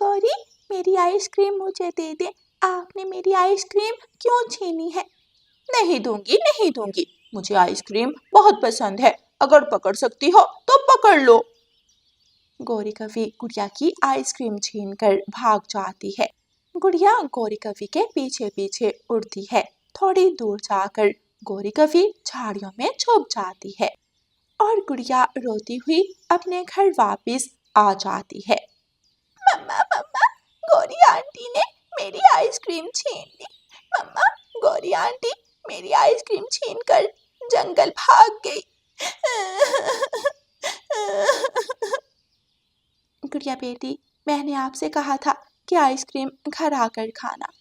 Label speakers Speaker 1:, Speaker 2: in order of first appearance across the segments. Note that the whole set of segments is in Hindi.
Speaker 1: गौरी, मेरी आइसक्रीम मुझे दे दे, आपने मेरी आइसक्रीम क्यों छीनी है?
Speaker 2: नहीं दूंगी, नहीं दूंगी, मुझे आइसक्रीम बहुत पसंद है, अगर पकड़ सकती हो तो पकड़ लो।
Speaker 1: गौरी कवि गुड़िया की आइसक्रीम छीनकर भाग जाती है। गुड़िया गौरी कवि के पीछे पीछे उड़ती है। थोड़ी दूर जाकर गौरी कवि झाड़ियों में छुप जाती है और गुड़िया रोती हुई अपने घर वापस आ जाती है। मम्मा मम्मा, गौरी आंटी ने मेरी आइसक्रीम छीन ली। मम्मा, गौरी आंटी मेरी आइसक्रीम छीनकर जंगल भाग गई। गुड़िया बेटी, मैंने आपसे कहा था कि आइसक्रीम घर आकर खाना।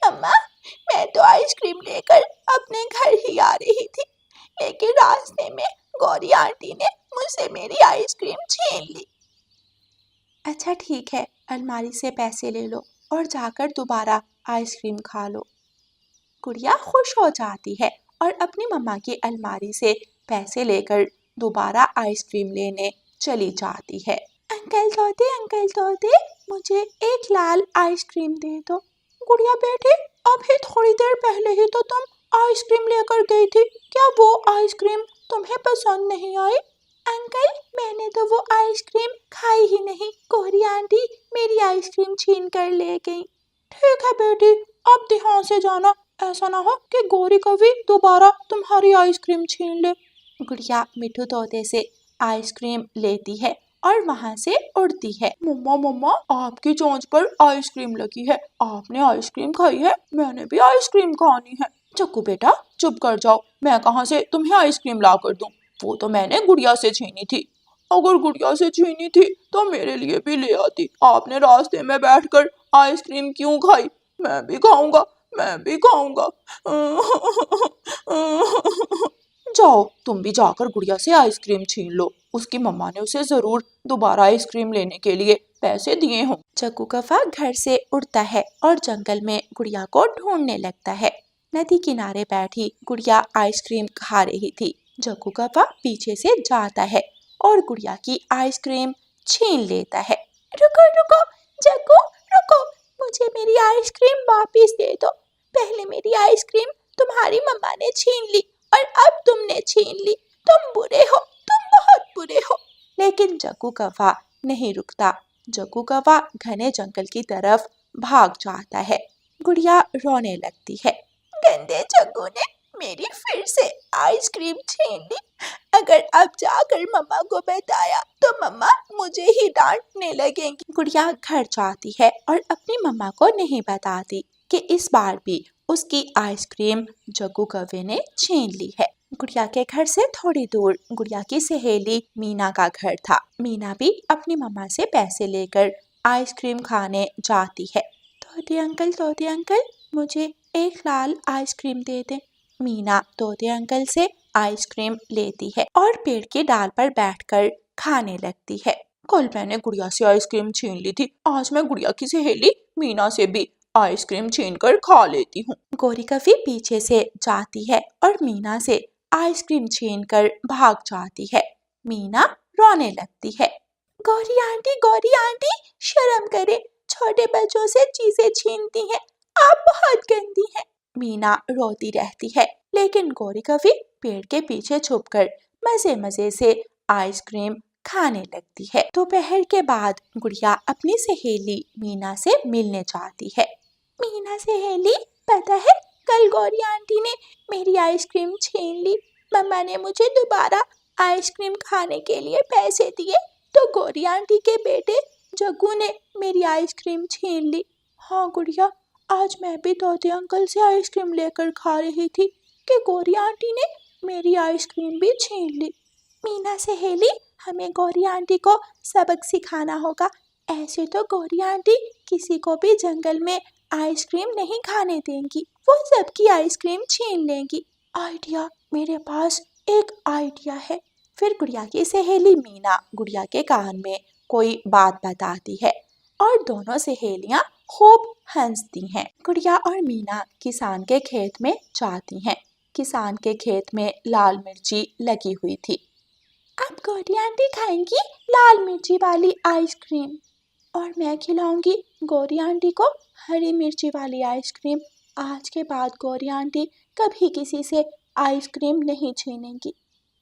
Speaker 1: मम्मा, मैं तो आइसक्रीम लेकर अपने घर ही आ रही थी, लेकिन रास्ते में गौरी आंटी ने मुझसे मेरी आइसक्रीम छीन ली। अच्छा ठीक है, अलमारी से पैसे ले लो और जाकर दोबारा आइसक्रीम खा लो। गुड़िया खुश हो जाती है और अपनी मम्मा की अलमारी से पैसे लेकर दोबारा आइसक्रीम लेने चली जाती है। अंकल तोते, मुझे एक लाल आइसक्रीम दे दो। गुड़िया बेटी, अभी थोड़ी देर पहले ही तो तुम आइसक्रीम लेकर गई थी, क्या वो आइसक्रीम तुम्हें पसंद नहीं आई? अंकल, मैंने तो वो आइसक्रीम खाई ही नहीं, गौरी आंटी मेरी आइसक्रीम छीन कर ले गई। ठीक है बेटी, अब ध्यान से जाना, ऐसा ना हो कि गौरी कवि दोबारा तुम्हारी आइसक्रीम छीन ले। गुड़िया मिठू तोते से आइसक्रीम लेती है और वहाँ से उड़ती है।
Speaker 2: मम्मा मम्मा, आपकी चोंच पर आइसक्रीम लगी है, आपने आइसक्रीम खाई है, मैंने भी आइसक्रीम खानी है। चक्कू बेटा चुप कर जाओ, मैं कहाँ से तुम्हें आइसक्रीम ला कर दूं, वो तो मैंने गुड़िया से छीनी थी। अगर गुड़िया से छीनी थी तो मेरे लिए भी ले आती, आपने रास्ते में बैठकर आइसक्रीम क्यों खाई? मैं भी खाऊंगा, मैं भी खाऊंगा। जाओ तुम भी जाकर गुड़िया से आइसक्रीम छीन लो, उसकी मम्मा ने उसे जरूर दोबारा आइसक्रीम लेने के लिए पैसे दिए हों।
Speaker 1: चक्कू कौवा घर से उड़ता है और जंगल में गुड़िया को ढूंढने लगता है। नदी किनारे बैठी गुड़िया आइसक्रीम खा रही थी। चक्कू कौवा पीछे से जाता है और गुड़िया की आइसक्रीम छीन लेता है। रुको रुको चक्कू, रुको, मुझे मेरी आइसक्रीम वापस दे दो। पहले मेरी आइसक्रीम तुम्हारी मम्मा ने छीन ली और अब तुमने छीन ली। तुम बुरे हो, तुम बहुत बुरे हो। लेकिन चक्कू कौवा नहीं रुकता। चक्कू कौवा घने जंगल की तरफ भाग जाता है। गुड़िया रोने लगती है। गंदे चक्कू ने मेरी फिर से आइसक्रीम छीन ली। अगर अब जाकर मम्मा को बताया तो मम्मा मुझे ही डांटने लगेंगी। गुड़िया घर जाती है और अपनी मम्मा को नहीं बताती कि इस बार भी उसकी आइसक्रीम चक्कू कौवे ने छीन ली है। गुड़िया के घर से थोड़ी दूर गुड़िया की सहेली मीना का घर था। मीना भी अपनी मम्मा से पैसे लेकर आइसक्रीम खाने जाती है। तोते अंकल, मुझे एक लाल आइसक्रीम दे दे। मीना तोते अंकल से आइसक्रीम लेती है और पेड़ की डाल पर बैठकर खाने लगती है।
Speaker 2: कल मैंने गुड़िया से आइसक्रीम छीन ली थी, आज मैं गुड़िया की सहेली मीना से भी आइसक्रीम छीन कर खा लेती हूँ।
Speaker 1: गौरी कवि पीछे से जाती है और मीना से आइसक्रीम छीन कर भाग जाती है। मीना रोने लगती है। गौरी आंटी, शर्म करे, छोटे बच्चों से चीजें छीनती हैं, आप बहुत गंदी हैं। मीना रोती रहती है, लेकिन गौरी कवि पेड़ के पीछे छुपकर मजे मजे से आइसक्रीम खाने लगती है। दोपहर के बाद गुड़िया अपनी सहेली मीना से मिलने जाती है। मीना सहेली, पता है कल गौरी आंटी ने मेरी आइसक्रीम छीन ली। मम्मा ने मुझे दोबारा आइसक्रीम खाने के लिए पैसे दिए तो गौरी आंटी के बेटे जग्गू ने मेरी आइसक्रीम छीन ली। हाँ गुड़िया, आज मैं भी तोते अंकल से आइसक्रीम लेकर खा रही थी कि गौरी आंटी ने मेरी आइसक्रीम भी छीन ली। मीना सहेली, हमें गौरी आंटी को सबक सिखाना होगा। ऐसे तो गौरी आंटी किसी को भी जंगल में आइसक्रीम नहीं खाने देंगी, वो सबकी आइसक्रीम छीन लेंगी। आइडिया, मेरे पास एक आइडिया है। फिर गुड़िया की सहेली मीना गुड़िया के कान में कोई बात बताती है और दोनों सहेलियां खूब हंसती हैं। गुड़िया और मीना किसान के खेत में जाती हैं। किसान के खेत में लाल मिर्ची लगी हुई थी। अब गौरी आंटी खाएंगी लाल मिर्ची वाली आइसक्रीम। और मैं खिलाऊंगी गौरी आंटी को हरी मिर्ची वाली आइसक्रीम। आज के बाद गौरी आंटी कभी किसी से आइसक्रीम नहीं छीनेंगी।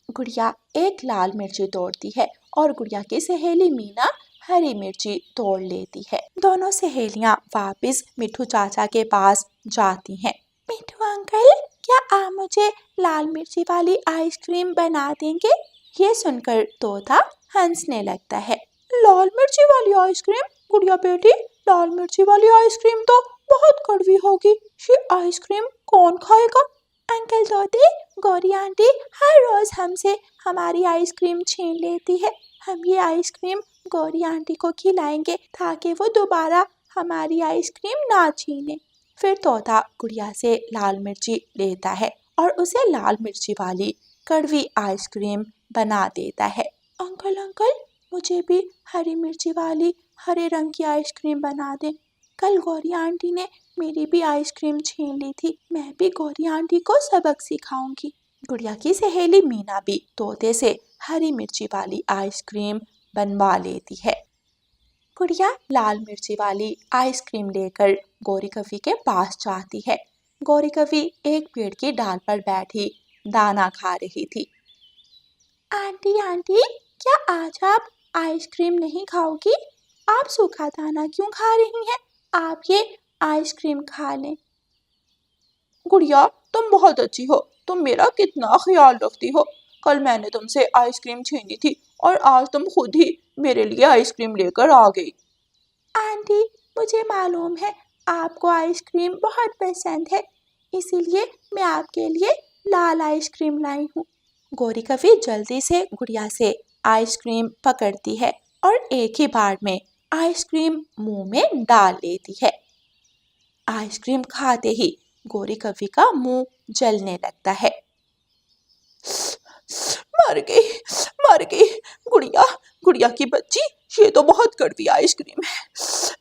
Speaker 1: गुड़िया एक लाल मिर्ची तोड़ती है और गुड़िया की सहेली मीना हरी मिर्ची तोड़ लेती है। दोनों सहेलियां वापस मिठू चाचा के पास जाती हैं। मिठू अंकल, क्या आप मुझे लाल मिर्ची वाली आइसक्रीम बना देंगे? ये सुनकर तोता हंसने लगता है।
Speaker 2: लाल मिर्ची वाली आइसक्रीम? गुड़िया बेटी, लाल मिर्ची वाली आइसक्रीम तो बहुत कड़वी होगी, ये आइसक्रीम कौन खाएगा?
Speaker 1: अंकल तोते, गौरी आंटी हर रोज हमसे हमारी आइसक्रीम छीन लेती है। हम ये आइसक्रीम गौरी आंटी को खिलाएंगे ताकि वो दोबारा हमारी आइसक्रीम ना छीने। फिर तोता गुड़िया से लाल मिर्ची लेता है और उसे लाल मिर्ची वाली कड़वी आइसक्रीम बना देता है। अंकल अंकल, मुझे भी हरी मिर्ची वाली हरे रंग की आइसक्रीम बना दें। कल गौरी आंटी ने मेरी भी आइसक्रीम छीन ली थी। मैं भी गौरी आंटी को सबक सिखाऊंगी। गुड़िया की सहेली मीना भी तोते से हरी मिर्ची वाली आइसक्रीम बनवा लेती है। गुड़िया लाल मिर्ची वाली आइसक्रीम लेकर गौरी कवि के पास जाती है। गौरी कवि एक पेड़ की डाल पर बैठी दाना खा रही थी। आंटी आंटी, क्या आज आप आइसक्रीम नहीं खाओगी? आप सूखा दाना क्यों खा रही हैं? आप ये आइसक्रीम खा लें।
Speaker 2: गुड़िया, तुम बहुत अच्छी हो, तुम मेरा कितना ख्याल रखती हो। कल मैंने तुमसे आइसक्रीम छीनी थी और आज तुम खुद ही मेरे लिए आइसक्रीम लेकर आ गई।
Speaker 1: आंटी, मुझे मालूम है आपको आइसक्रीम बहुत पसंद है, इसीलिए मैं आपके लिए लाल आइसक्रीम लाई हूँ। गौरी कवि जल्दी से गुड़िया से आइसक्रीम पकड़ती है और एक ही बार में आइसक्रीम मुंह में डाल लेती है। आइसक्रीम खाते ही गौरी कवि का मुंह जलने लगता है।
Speaker 2: मर गई, मर गई। गुड़िया, गुड़िया की बच्ची, ये तो बहुत कड़वी आइसक्रीम है।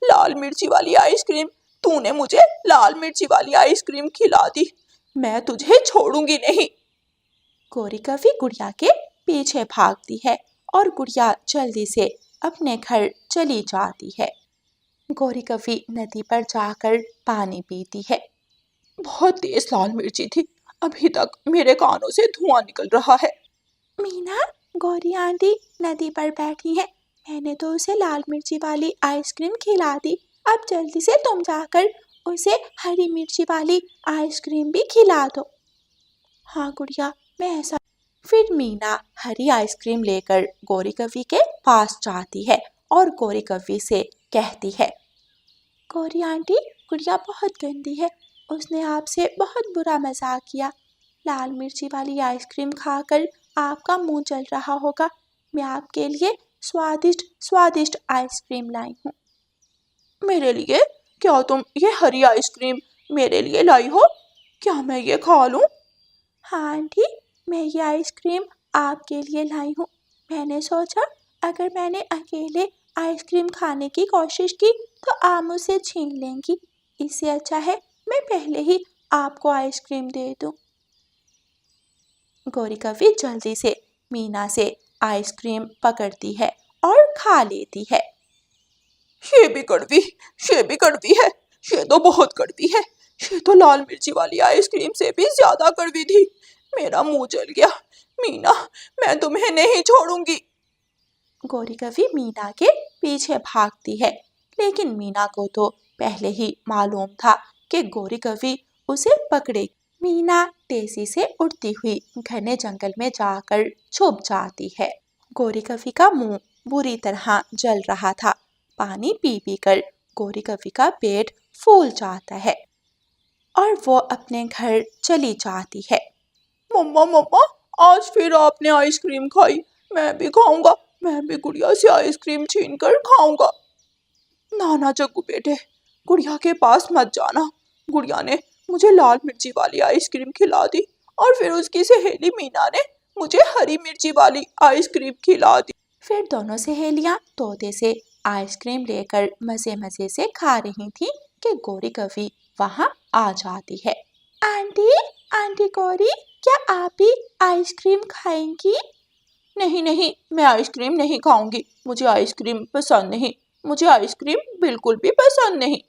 Speaker 2: लाल मिर्ची वाली आइसक्रीम, तूने मुझे लाल मिर्ची वाली आइसक्रीम खिला दी। मैं तुझे छोड़ूंगी नहीं।
Speaker 1: गौरी कवि गुड़िया के पीछे भागती है और गुड़िया जल्दी से अपने घर चली जाती है। गौरी कवि नदी पर जाकर पानी पीती है।
Speaker 2: बहुत तेज लाल मिर्ची थी, अभी तक मेरे कानों से धुआं निकल रहा है।
Speaker 1: मीना, गौरी आंटी नदी पर बैठी है, मैंने तो उसे लाल मिर्ची वाली आइसक्रीम खिला दी। अब जल्दी से तुम जाकर उसे हरी मिर्ची वाली आइसक्रीम भी खिला दो। हाँ गुड़िया, मैं ऐसा। फिर मीना हरी आइसक्रीम लेकर गौरी कवि के पास जाती है और गौरी कवि से कहती है, गौरी आंटी, गुड़िया बहुत गंदी है, उसने आपसे बहुत बुरा मजाक किया। लाल मिर्ची वाली आइसक्रीम खाकर आपका मुंह जल रहा होगा। मैं आपके लिए स्वादिष्ट स्वादिष्ट आइसक्रीम लाई हूँ।
Speaker 2: मेरे लिए? क्या तुम ये हरी आइसक्रीम मेरे लिए लाई हो? क्या मैं ये खा लूं?
Speaker 1: हाँ आंटी, मैं ये आइसक्रीम आपके लिए लाई हूँ। मैंने सोचा अगर मैंने अकेले आइसक्रीम खाने की कोशिश की तो आप मुझसे छीन लेंगी। इससे अच्छा है मैं पहले ही आपको आइसक्रीम दे दूँ। गौरी कवि जल्दी से मीना से आइसक्रीम पकड़ती है और खा लेती है।
Speaker 2: ये भी कड़वी, ये भी कड़वी है, ये तो बहुत कड़वी है। ये तो लाल मिर्ची वाली आइसक्रीम से भी ज्यादा कड़वी थी। मेरा मुंह जल गया। मीना, मैं तुम्हें नहीं छोड़ूंगी।
Speaker 1: गौरी कवि मीना के पीछे भागती है, लेकिन मीना को तो पहले ही मालूम था कि गौरी कवि उसे पकड़े। मीना तेजी से उड़ती हुई घने जंगल में जाकर छुप जाती है। गौरी कवि का मुंह बुरी तरह जल रहा था। पानी पी पी कर गौरी कवि का पेट फूल जाता है और वो अपने घर चली जाती है।
Speaker 2: मम्मा मम्मा, आज फिर आपने आइसक्रीम खाई। मैं भी खाऊंगा, मैं भी गुड़िया से आइसक्रीम छीन कर खाऊंगा। ना ना जग्गू बेटे, गुड़िया के पास मत जाना। गुड़िया ने मुझे लाल मिर्ची वाली आइसक्रीम खिला दी और फिर उसकी सहेली मीना ने मुझे हरी मिर्ची वाली आइसक्रीम खिला दी।
Speaker 1: फिर दोनों सहेलियां तोते से आइसक्रीम लेकर मजे मजे से खा रही थी कि गौरी कवि वहां आ जाती है। आंटी, आंटी गौरी, क्या आप भी आइसक्रीम खाएंगी?
Speaker 2: नहीं नहीं, मैं आइसक्रीम नहीं खाऊंगी, मुझे आइसक्रीम पसंद नहीं। मुझे आइसक्रीम बिल्कुल भी पसंद नहीं।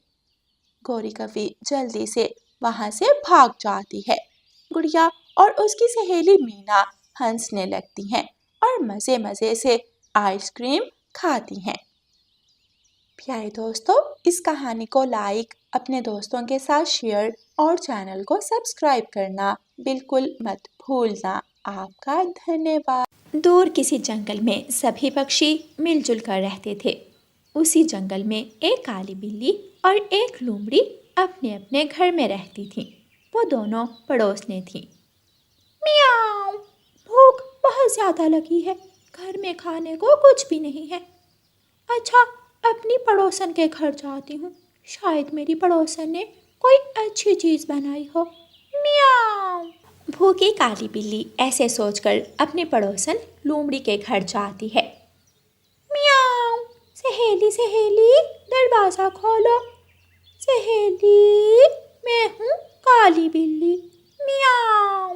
Speaker 1: गौरी कभी जल्दी से वहां से भाग जाती है। गुड़िया और उसकी सहेली मीना हंसने लगती हैं और मजे मजे से आइसक्रीम खाती हैं। प्यारे दोस्तों, इस कहानी को लाइक, अपने दोस्तों के साथ शेयर और चैनल को सब्सक्राइब करना बिल्कुल मत भूलना। आपका धन्यवाद। दूर किसी जंगल में सभी पक्षी मिलजुल कर रहते थे। उसी जंगल में एक काली बिल्ली और एक लोमड़ी अपने अपने घर में रहती थीं। वो दोनों पड़ोसनें थीं। मियाऊं, भूख बहुत ज़्यादा लगी है, घर में खाने को कुछ भी नहीं है। अच्छा, अपनी पड़ोसन के घर जाती हूँ, शायद मेरी पड़ोसन ने कोई अच्छी चीज़ बनाई हो। मियाऊं। भूखी काली बिल्ली ऐसे सोचकर अपनी पड़ोसन लोमड़ी के घर जाती है। मियाऊं, सहेली सहेली, दरवाज़ा खोलो। सहेली, मैं हूँ काली बिल्ली। मियाऊं।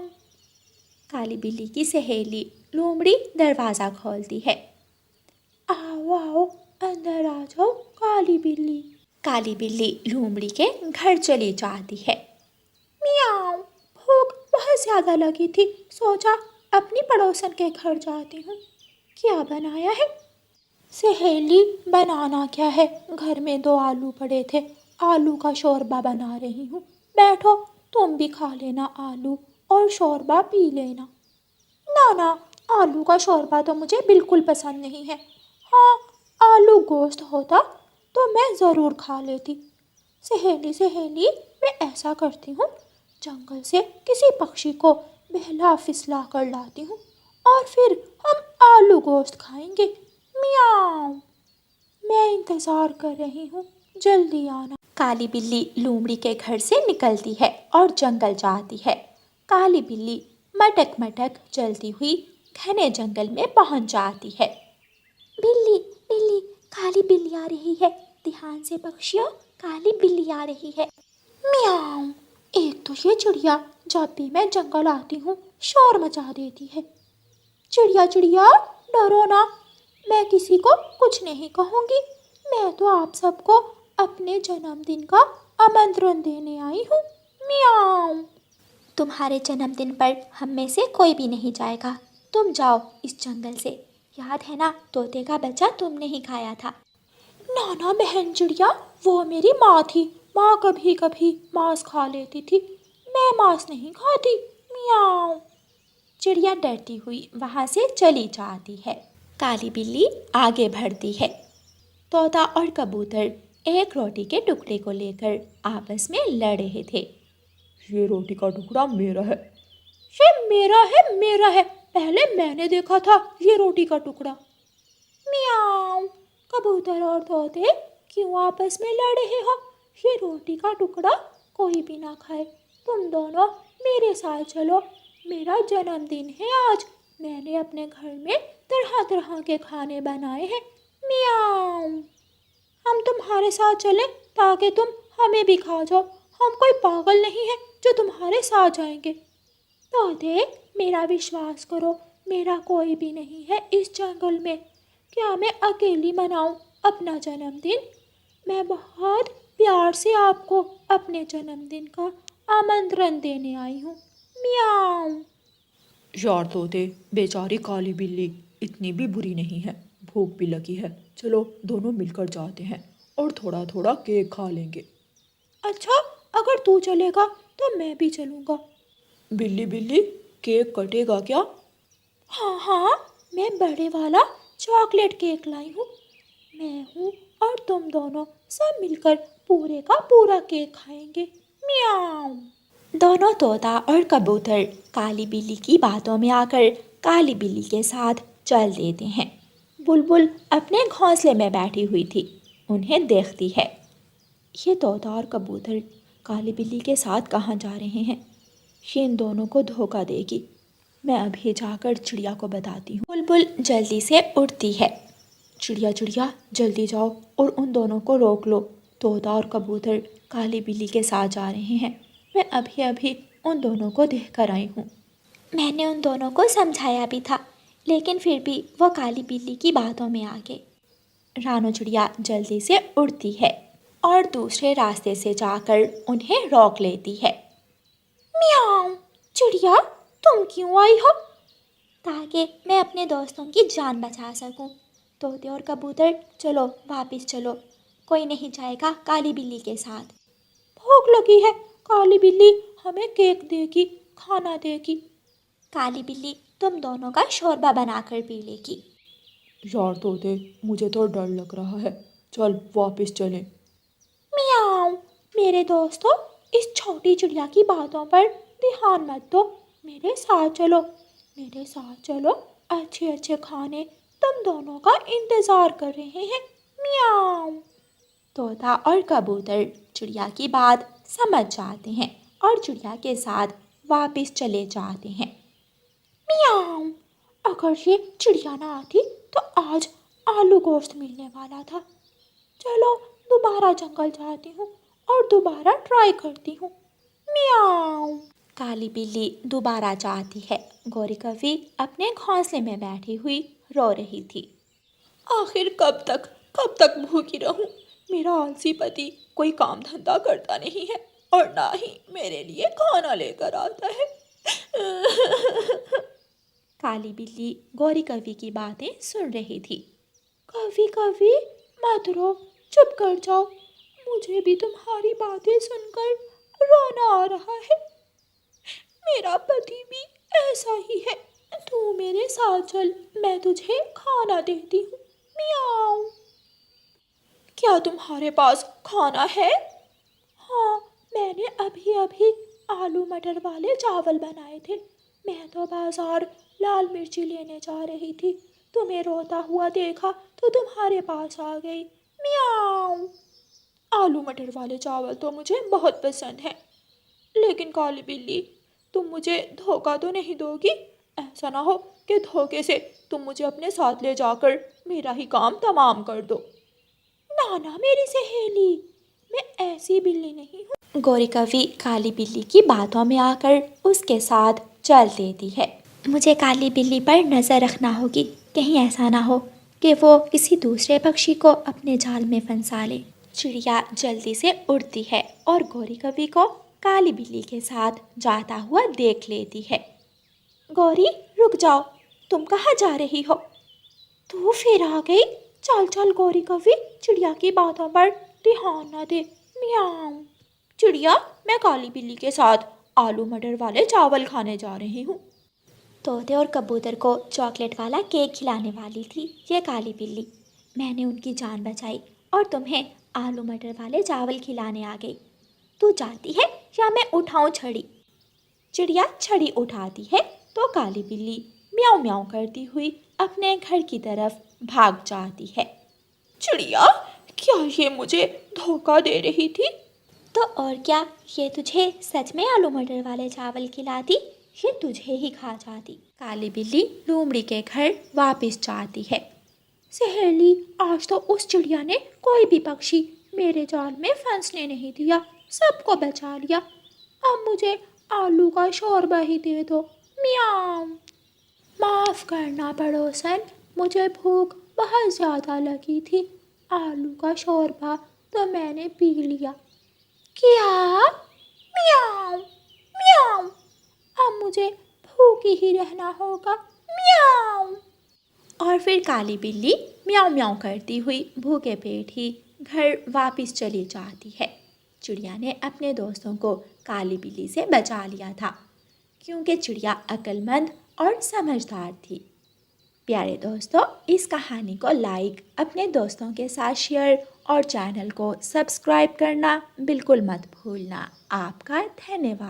Speaker 1: काली बिल्ली की सहेली लोमड़ी दरवाज़ा खोलती है। आओ आओ, अंदर आ जाओ काली बिल्ली। काली बिल्ली लोमड़ी के घर चली जाती है। मियाऊं, भूख बहुत ज़्यादा लगी थी, सोचा अपनी पड़ोसन के घर जाती हूँ। क्या बनाया है? सहेली, बनाना क्या है, घर में 2 आलू पड़े थे, आलू का शोरबा बना रही हूँ। बैठो, तुम भी खा लेना आलू और शोरबा पी लेना। ना ना, आलू का शोरबा तो मुझे बिल्कुल पसंद नहीं है। हाँ, आलू गोश्त होता तो मैं ज़रूर खा लेती। सहेली सहेली, मैं ऐसा करती हूँ, जंगल से किसी पक्षी को बहला फिसला कर लाती हूँ और फिर हम आलू गोश्त खाएंगे। मियाऊं। मैं इंतज़ार कर रही हूँ, जल्दी आना। काली बिल्ली लोमड़ी के घर से निकलती है और जंगल जाती है। काली बिल्ली मटक मटक चलती हुई घने जंगल में पहुँच जाती है। बिल्ली बिल्ली, काली बिल्ली आ रही है, ध्यान से पक्षियों, काली बिल्ली आ रही है। मियाऊं। एक तो ये चिड़िया जब भी मैं जंगल आती हूँ शोर मचा देती है। चिड़िया चिड़िया, डरो ना, मैं किसी को कुछ नहीं कहूँगी। मैं तो आप सबको अपने जन्मदिन का आमंत्रण देने आई हूँ। मियाऊं। तुम्हारे जन्मदिन पर हम में से कोई भी नहीं जाएगा, तुम जाओ इस जंगल से। याद है ना, तोते का बच्चा तुमने ही खाया था। ना ना बहन चिड़िया, वो मेरी माँ थी, माँ कभी कभी मांस खा लेती थी, मैं मांस नहीं खाती। मियाऊं। चिड़िया डरती हुई वहाँ से चली जाती है। काली बिल्ली आगे बढ़ती है। तोता और कबूतर एक रोटी के टुकड़े को लेकर आपस में लड़ रहे थे।
Speaker 2: ये रोटी का टुकड़ा मेरा है।
Speaker 1: ये मेरा है, पहले मैंने देखा था ये रोटी का टुकड़ा। मियाऊं। कबूतर और तोते क्यों आपस में लड़ रहे हो? ये रोटी का टुकड़ा कोई भी ना खाए, तुम दोनों मेरे साथ चलो, मेरा जन्मदिन है आज, मैंने अपने घर में तरह तरह के खाने बनाए हैं। मियाऊं। हम तुम्हारे साथ चलें ताकि तुम हमें भी खा जाओ, हम कोई पागल नहीं है जो तुम्हारे साथ जाएंगे। तोते, मेरा विश्वास करो, मेरा कोई भी नहीं है इस जंगल में, क्या मैं अकेली मनाऊं अपना जन्मदिन? मैं बहुत प्यार से आपको अपने जन्मदिन का आमंत्रण देने आई हूँ। मियाऊं।
Speaker 2: यार तोते, बेचारी काली बिल्ली इतनी भी बुरी नहीं है, भूख भी लगी है, चलो दोनों मिलकर जाते हैं और थोड़ा थोड़ा केक खा लेंगे।
Speaker 1: अच्छा, अगर तू चलेगा तो मैं भी चलूँगा।
Speaker 2: बिल्ली बिल्ली, केक कटेगा क्या?
Speaker 1: हाँ हाँ, मैं बड़े वाला चॉकलेट केक लाई हूँ। मैं हूँ और तुम दोनों सब मिलकर पूरे का पूरा केक खाएंगे। मियाऊं। दोनों तोता और कबूतर काली बिल्ली की बातों में आकर काली बिल्ली के साथ चल देते हैं। बुलबुल अपने घोंसले में बैठी हुई थी, उन्हें देखती है। ये तोता और कबूतर काली बिल्ली के साथ कहाँ जा रहे हैं? ये इन दोनों को धोखा देगी, मैं अभी जाकर चिड़िया को बताती हूँ। बुलबुल जल्दी से उठती है। चिड़िया चिड़िया, जल्दी जाओ और उन दोनों को रोक लो, तोता और कबूतर काली बिल्ली के साथ जा रहे हैं, मैं अभी अभी उन दोनों को देख कर आई हूँ। मैंने उन दोनों को समझाया भी था, लेकिन फिर भी वो काली बिल्ली की बातों में आ गए। रानू चिड़िया जल्दी से उड़ती है और दूसरे रास्ते से जाकर उन्हें रोक लेती है। म्याऊं, चिड़िया तुम क्यों आई हो? ताकि मैं अपने दोस्तों की जान बचा सकूं। तोते और कबूतर चलो वापस चलो, कोई नहीं जाएगा काली बिल्ली के साथ। भूख लगी है, काली बिल्ली हमें केक देगी, खाना देगी। काली बिल्ली तुम दोनों का शोरबा बनाकर पी लेगी।
Speaker 2: यार तोते, मुझे तो डर लग रहा है, चल वापस चलें।
Speaker 1: म्याऊं, मेरे दोस्तों इस छोटी चिड़िया की बातों पर ध्यान मत दो, मेरे साथ चलो, मेरे साथ चलो। अच्छे अच्छे खाने तुम दोनों का इंतजार कर रहे हैं। म्याऊं। तोता और कबूतर चिड़िया की बात समझ जाते हैं और चिड़िया के साथ वापस चले जाते हैं। म्याऊं, अगर ये चिड़िया ना आती तो आज आलू गोश्त मिलने वाला था। चलो दोबारा जंगल जाती हूँ और दोबारा ट्राई करती हूँ। म्याऊं। काली बिल्ली दोबारा जाती है। गौरी कवि अपने घोंसले में बैठी हुई रो रही थी।
Speaker 2: आखिर कब तक भूखी रहूं? मेरा आलसी पति कोई काम धंधा करता नहीं है और ना ही मेरे लिए खाना लेकर आता है।
Speaker 1: काली बिल्ली गौरी कवि की बातें सुन रही थी। कवि कवि मत रो, चुप कर जाओ, मुझे भी तुम्हारी बातें सुनकर रोना आ रहा है। मेरा पति भी ऐसा ही है। तू मेरे साथ चल, मैं तुझे खाना देती हूँ। म्याऊं।
Speaker 2: क्या तुम्हारे पास खाना है?
Speaker 1: हाँ, मैंने अभी अभी आलू मटर वाले चावल बनाए थे। मैं तो बाजार लाल मिर्ची लेने जा रही थी, तुम्हें रोता हुआ देखा तो तुम्हारे पास आ गई। म्याऊं।
Speaker 2: आलू मटर वाले चावल तो मुझे बहुत पसंद है, लेकिन काली बिल्ली तुम मुझे धोखा तो नहीं दोगी? ऐसा ना हो कि धोखे से तुम मुझे अपने साथ ले जाकर मेरा ही काम तमाम कर दो।
Speaker 1: नाना मेरी सहेली, मैं ऐसी बिल्ली नहीं हूँ। गौरी कवि काली बिल्ली की बातों में आकर उसके साथ चल देती है। मुझे काली बिल्ली पर नज़र रखना होगी, कहीं ऐसा ना हो कि वो किसी दूसरे पक्षी को अपने जाल में फंसा ले। चिड़िया जल्दी से उड़ती है और गौरी कवि को काली बिल्ली के साथ जाता हुआ देख लेती है। गौरी रुक जाओ, तुम कहाँ जा रही हो? तू फिर आ गई। चल चल गौरी कवि, चिड़िया की बातों पर ध्यान न दे। म्याऊं।
Speaker 2: चिड़िया, मैं काली बिल्ली के साथ आलू मटर वाले चावल खाने जा रही हूँ।
Speaker 1: तोते और कबूतर को चॉकलेट वाला केक खिलाने वाली थी ये काली बिल्ली। मैंने उनकी जान बचाई और तुम्हें आलू मटर वाले चावल खिलाने आ गई। तू जाती है या मैं उठाऊं छड़ी? चिड़िया छड़ी उठाती है तो काली बिल्ली म्याऊं म्याऊं करती हुई अपने घर की तरफ भाग जाती है।
Speaker 2: चिड़िया, क्या ये मुझे धोखा दे रही थी?
Speaker 1: तो और क्या, ये तुझे सच में आलू मटर वाले चावल खिलाती, ये तुझे ही खा जाती। काली बिल्ली लोमड़ी के घर वापस जाती है। सहेली, आज तो उस चिड़िया ने कोई भी पक्षी मेरे जाल में फंसने नहीं दिया, सबको बचा लिया। अब मुझे आलू का शोरबा ही दे दो। म्याऊं। माफ़ करना पड़ोसन, मुझे भूख बहुत ज़्यादा लगी थी, आलू का शोरबा तो मैंने पी लिया। क्या? म्याऊं म्याऊं, अब मुझे भूखी ही रहना होगा। म्याऊं। और फिर काली बिल्ली म्याऊं म्याऊं करती हुई भूखे पेट ही घर वापस चली जाती है। चिड़िया ने अपने दोस्तों को काली बिल्ली से बचा लिया था, क्योंकि चिड़िया अक्लमंद और समझदार थी। प्यारे दोस्तों, इस कहानी को लाइक, अपने दोस्तों के साथ शेयर और चैनल को सब्सक्राइब करना बिल्कुल मत भूलना। आपका धन्यवाद।